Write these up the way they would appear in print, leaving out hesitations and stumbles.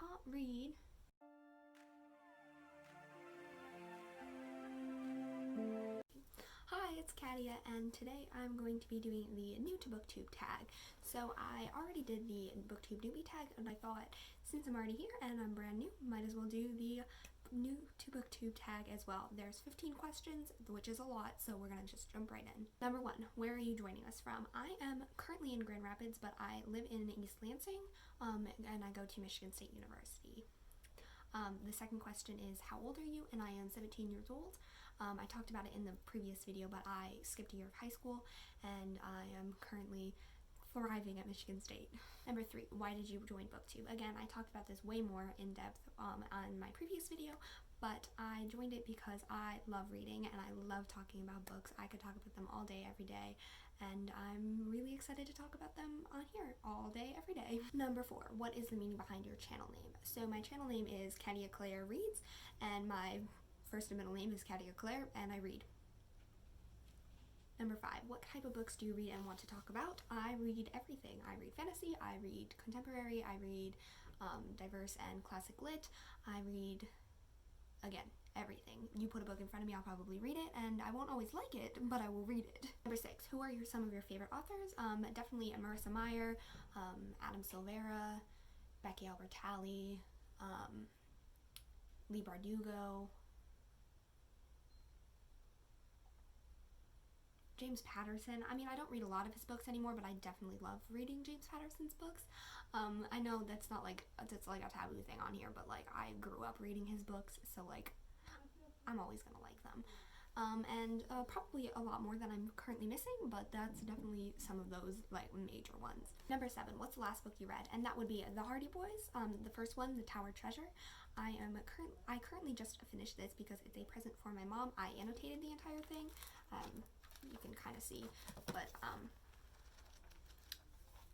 can't read. Hi, it's Katia, and today I'm going to be doing the new to Booktube tag. So I already did the Booktube newbie tag, and I thought since I'm already here and I'm brand new, might as well do the new to Booktube tag as well. There's 15 questions, which is a lot, so we're gonna just jump right in. Number 1, where are you joining us from? I am currently in Grand Rapids, but I live in East Lansing, and I go to Michigan State University. The second question is, how old are you? And I am 17 years old. I talked about it in the previous video, but I skipped a year of high school, and I am currently thriving at Michigan State. Number 3, why did you join Booktube? Again, I talked about this way more in depth on my previous video, but I joined it because I love reading and I love talking about books. I could talk about them all day, every day, and I'm really excited to talk about them on here all day, every day. Number 4, what is the meaning behind your channel name? So my channel name is Katia Claire Reads, and my first and middle name is Katia Claire, and I read. Number 5, what type of books do you read and want to talk about? I read everything. I read fantasy, I read contemporary, I read diverse and classic lit, I read, again, everything. You put a book in front of me, I'll probably read it, and I won't always like it, but I will read it. Number 6, who are some of your favorite authors? Definitely Marissa Meyer, Adam Silvera, Becky Albertalli, Lee Bardugo, James Patterson. I mean, I don't read a lot of his books anymore, but I definitely love reading James Patterson's books. I know that's not like, that's like a taboo thing on here, but like I grew up reading his books, so like I'm always gonna like them. And probably a lot more than I'm currently missing, but that's definitely some of those like major ones. Number 7, what's the last book you read? And that would be The Hardy Boys. The first one, The Tower Treasure. I currently just finished this because it's a present for my mom. I annotated the entire thing. You can kind of see, but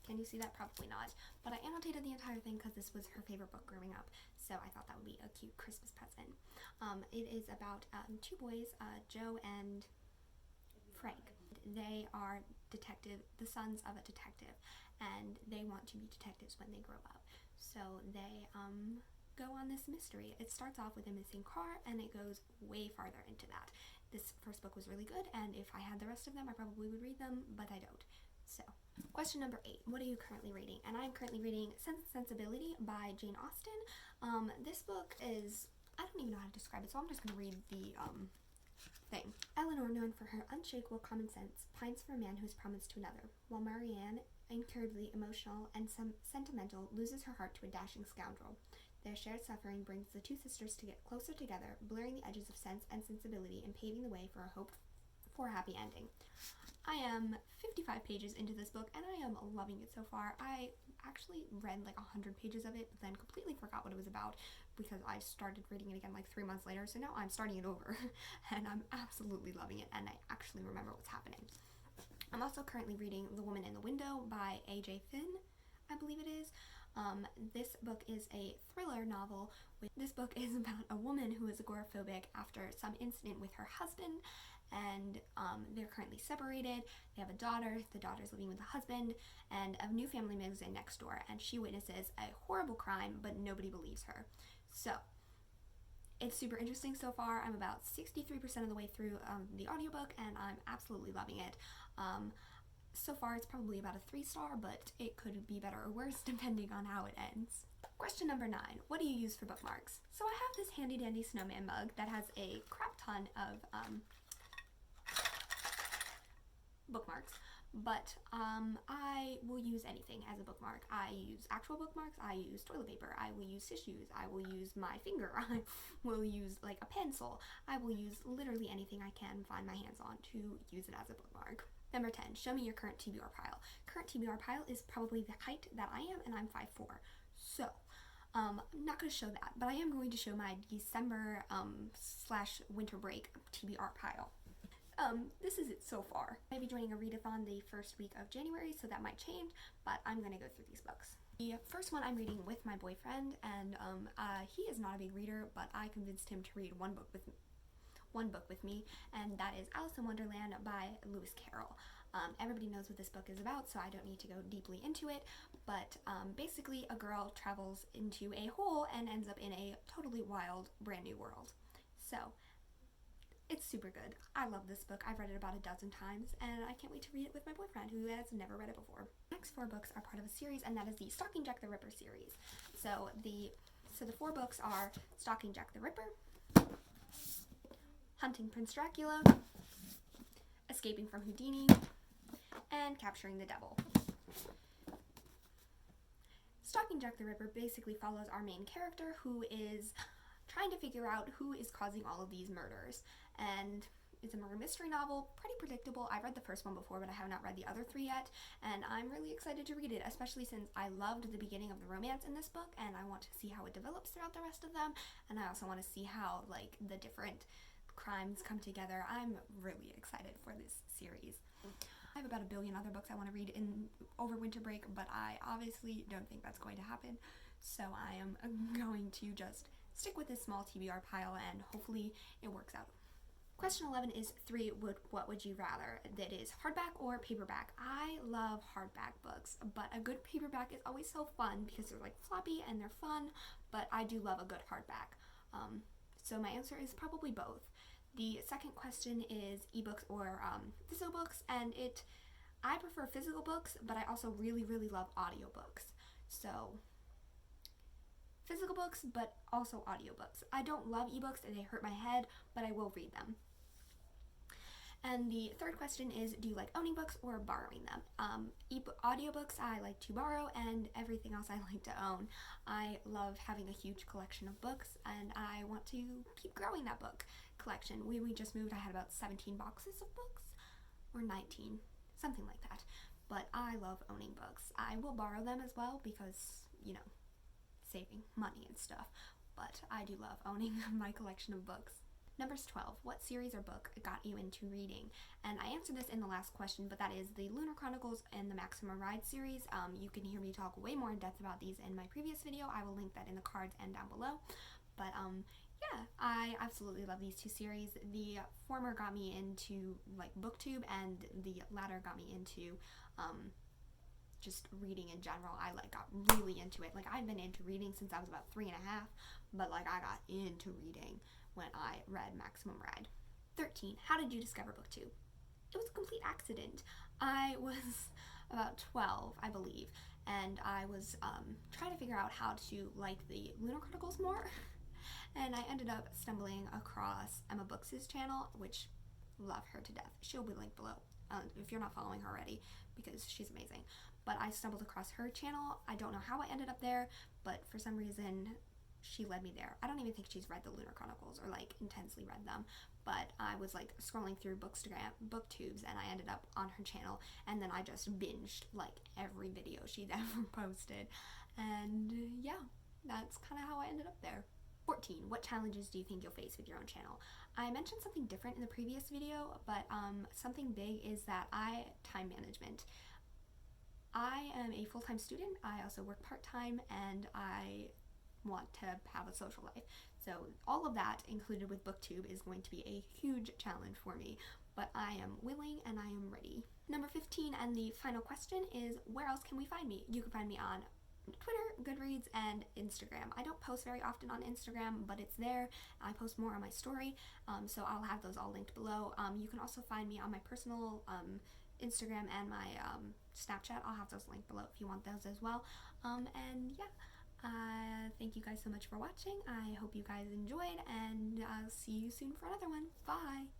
can you see that? Probably not, but I annotated the entire thing because this was her favorite book growing up, so I thought that would be a cute Christmas present. It is about 2 boys, Joe and Frank. They are the sons of a detective, and they want to be detectives when they grow up, so they go on this mystery. It starts off with a missing car, and it goes way farther into that. This first book was really good, and if I had the rest of them, I probably would read them, but I don't. So, question number 8, what are you currently reading? And I'm currently reading Sense and Sensibility by Jane Austen. This book is, I don't even know how to describe it, so I'm just going to read the thing. Eleanor, known for her unshakable common sense, pines for a man who is promised to another, while Marianne, incurably emotional and sentimental, loses her heart to a dashing scoundrel. Their shared suffering brings the 2 sisters to get closer together, blurring the edges of sense and sensibility and paving the way for a hope for a happy ending. I am 55 pages into this book, and I am loving it so far. I actually read like 100 pages of it, but then completely forgot what it was about because I started reading it again like 3 months later, so now I'm starting it over, and I'm absolutely loving it, and I actually remember what's happening. I'm also currently reading The Woman in the Window by A.J. Finn, I believe it is. This book is a thriller novel. This book is about a woman who is agoraphobic after some incident with her husband, and they're currently separated. They have a daughter. The daughter's living with the husband, and a new family moves in next door, and she witnesses a horrible crime, but nobody believes her. So it's super interesting so far. I'm about 63% of the way through the audiobook, and I'm absolutely loving it. So far, it's probably about a 3-star, but it could be better or worse depending on how it ends. Question number 9, what do you use for bookmarks? So I have this handy dandy snowman mug that has a crap ton of bookmarks, but I will use anything as a bookmark. I use actual bookmarks, I use toilet paper, I will use tissues, I will use my finger, I will use like a pencil, I will use literally anything I can find my hands on to use it as a bookmark. Number 10, show me your current TBR pile. Current TBR pile is probably the height that I am, and I'm 5'4". So, I'm not going to show that, but I am going to show my December / winter break TBR pile. This is it so far. I'll be joining a readathon the first week of January, so that might change, but I'm going to go through these books. The first one I'm reading with my boyfriend, and he is not a big reader, but I convinced him to read one book with me, and that is Alice in Wonderland by Lewis Carroll. Everybody knows what this book is about, so I don't need to go deeply into it, but basically a girl travels into a hole and ends up in a totally wild, brand new world. So, it's super good. I love this book. I've read it about a dozen times, and I can't wait to read it with my boyfriend, who has never read it before. The next 4 books are part of a series, and that is the Stalking Jack the Ripper series. So the 4 books are Stalking Jack the Ripper, Hunting Prince Dracula, Escaping from Houdini, and Capturing the Devil. Stalking Jack the Ripper basically follows our main character, who is trying to figure out who is causing all of these murders. And it's a murder mystery novel, pretty predictable. I've read the first one before, but I have not read the other 3 yet, and I'm really excited to read it, especially since I loved the beginning of the romance in this book, and I want to see how it develops throughout the rest of them, and I also want to see how, like, the different crimes come together. I'm really excited for this series. I have about a billion other books I want to read over winter break, but I obviously don't think that's going to happen, so I am going to just stick with this small TBR pile, and hopefully it works out. Question 11 is what would you rather? That is hardback or paperback. I love hardback books, but a good paperback is always so fun because they're like floppy and they're fun, but I do love a good hardback. So my answer is probably both. The second question is ebooks or physical books, and I prefer physical books, but I also really, really love audiobooks. So physical books, but also audiobooks. I don't love ebooks and they hurt my head, but I will read them. And the third question is, do you like owning books or borrowing them? Audiobooks I like to borrow, and everything else I like to own. I love having a huge collection of books, and I want to keep growing that book collection. When we just moved, I had about 17 boxes of books, or 19, something like that. But I love owning books. I will borrow them as well because, you know, saving money and stuff, but I do love owning my collection of books. Numbers 12. What series or book got you into reading? And I answered this in the last question, but that is the Lunar Chronicles and the Maximum Ride series. You can hear me talk way more in depth about these in my previous video. I will link that in the cards and down below. But yeah, I absolutely love these 2 series. The former got me into like Booktube, and the latter got me into just reading in general. I got really into it. Like, I've been into reading since I was about 3 and a half, but like I got into reading when I read Maximum Ride. 13. How did you discover Booktube? It was a complete accident. I was about 12, I believe, and I was trying to figure out how to like the Lunar Chronicles more, and I ended up stumbling across Emma Books' channel, which love her to death. She'll be linked below if you're not following her already, because she's amazing. But I stumbled across her channel. I don't know how I ended up there, but for some reason she led me there. I don't even think she's read the Lunar Chronicles or like intensely read them, but I was like scrolling through Booktubes, and I ended up on her channel, and then I just binged like every video she'd ever posted, and yeah, that's kind of how I ended up there. 14. What challenges do you think you'll face with your own channel? I mentioned something different in the previous video, but something big is that time management. I am a full-time student. I also work part-time, and I want to have a social life. So all of that included with Booktube is going to be a huge challenge for me, but I am willing and I am ready. Number 15, and the final question, is where else can we find me? You can find me on Twitter, Goodreads, and Instagram. I don't post very often on Instagram, but it's there. I post more on my story, so I'll have those all linked below. You can also find me on my personal Instagram and my Snapchat. I'll have those linked below if you want those as well. And yeah, thank you guys so much for watching. I hope you guys enjoyed, and I'll see you soon for another one. Bye!